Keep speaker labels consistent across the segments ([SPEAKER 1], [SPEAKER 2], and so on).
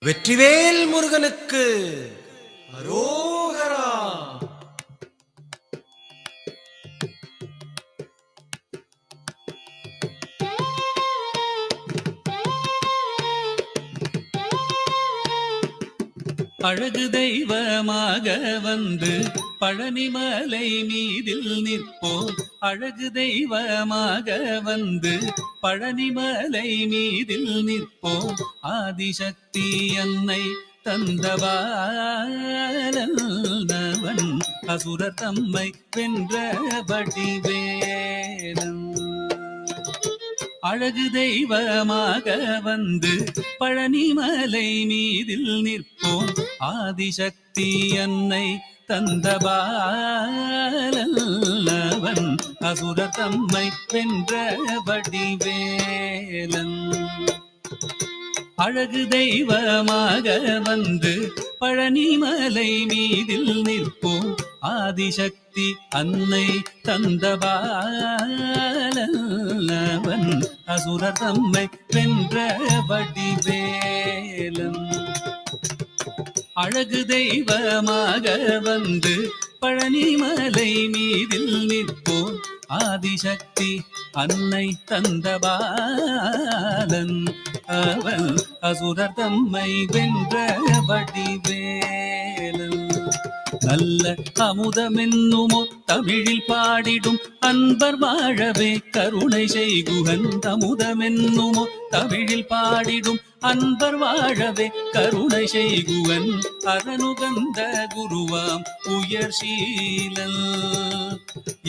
[SPEAKER 1] வெற்றிவேல் முருகனுக்கு அரோகரா.
[SPEAKER 2] அழகு தெய்வமாக வந்து பழனிமலை மீதில் நிற்போம். அழகு தெய்வமாக வந்து பழனிமலை மீதில் நிற்போம். ஆதிசக்தி அன்னை தந்தபாலன் அசுரர் தம்மை வென்ற வடிவேலன். அழகு தெய்வமாக வந்து பழனிமலை மீதில் நிற்போம். ஆதிசக்தி அன்னை தந்தபாலன் அசுரர் தம்மை வென்ற வடிவேலன். அழகு தெய்வமாக வந்து பழனிமலை மீதில் நிற்போம். ஆதிசக்தி அன்னை தந்தபாலன் அசுரர் தம்மை வென்ற வடிவேலன். அழகு தெய்வமாக வந்து பழனிமலை மீதில் நிற்போம். ஆதிசக்தி அன்னை தந்தபாலன் அவன் அசுரர் தம்மை வென்ற வடிவேலன். நல்ல அமுதமென்னுமோ தமிழில் பாடிடும் அன்பர் வாழவே கருணை செய்குகன். அமுதமென்னுமோ தமிழில் பாடிடும் அன்பர் வாழவே கருணை செய்குவன். அரணுகந்த குருவாம் உயர் சீலல்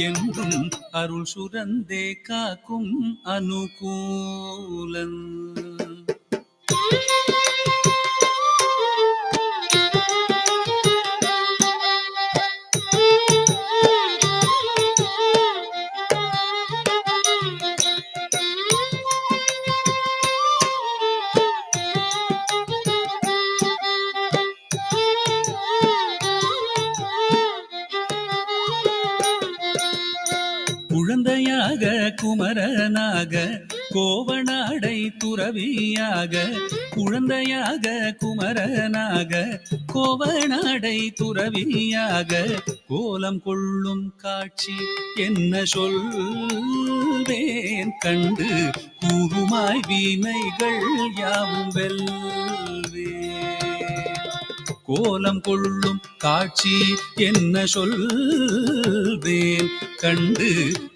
[SPEAKER 2] என்றும் அருள் சுரந்தே காக்கும் அனுகூலன். குழந்தையாக குமரனாக கோவனாடை துறவியாக. குழந்தையாக குமரனாக கோவனாடை துறவியாக. கோலம் கொள்ளும் காட்சி என்ன சொல்வேன் கண்டு கூறுமாய் வீணைகள் யாவும் வெல்வேன். கோலம் கொள்ளும் காட்சி என்ன சொல்வேன் கண்டு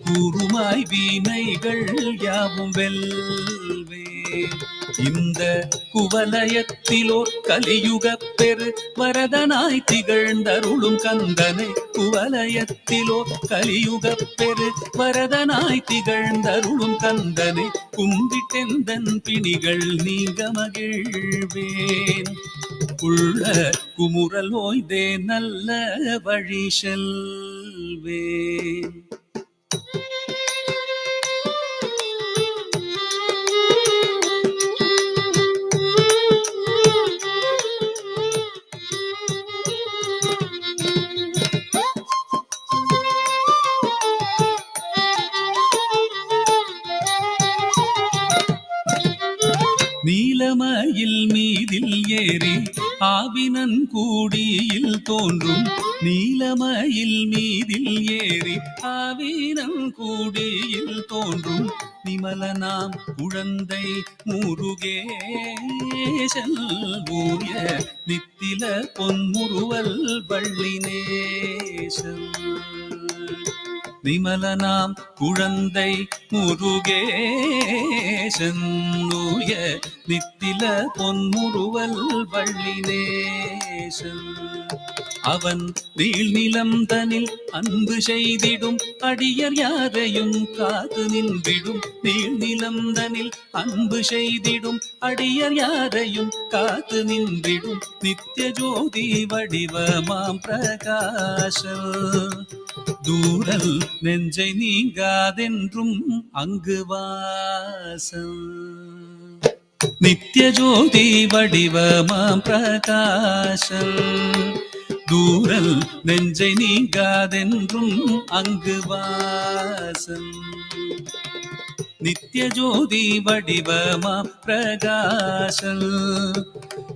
[SPEAKER 2] கூறுமாய் வீணைகள் யாவும் வெல்வேன். இந்த குவலயத்திலோர் கலியுக பெரு வரதனாய் திகழ்ந்தருளும் கந்தனை. குவலயத்திலோ கலியுக பெரு வரதனாய் திகழ்ந்தருளும் கந்தனை கும்பிட்டெந்தன் பிணிகள் நீங்க மகிழ்வேன். உள்ள குமுறல் ஓய்தே நல்ல வழி செல்வேன். நீலமயில் மீதில் ஏறி ஆவினன் கூடியில் தோன்றும். நீலமயில் மீதில் ஏறி ஆவினன் கூடியில் தோன்றும். நிமலனாம் குழந்தை முருகேசன் ஊய நித்தில பொன்முறுவல் வள்ளினேசன். நிமலனாம் குழந்தை முருகேசன் ஊய நித்தில பொன்முறுவல் வள்ளினேசன். அவன் நீள்நிலம் தனில் அன்பு செய்திடும் அடியர் யாரையும் காத்து நின்றிடும். நீள்நிலம் தனில் அன்பு செய்திடும் அடியர் யாரையும் காத்து நின்றிடும். நித்திய ஜோதி வடிவமாம் பிரகாசம் தூரல் நெஞ்சை நீங்காதென்றும் அங்கு வாசம். நித்திய ஜோதி வடிவமாம் பிரகாசம் தூரல் நெஞ்சை நீங்காதென்றும் அங்கு வாசம். நித்திய ஜோதி வடிவமாம் பிரகாசம்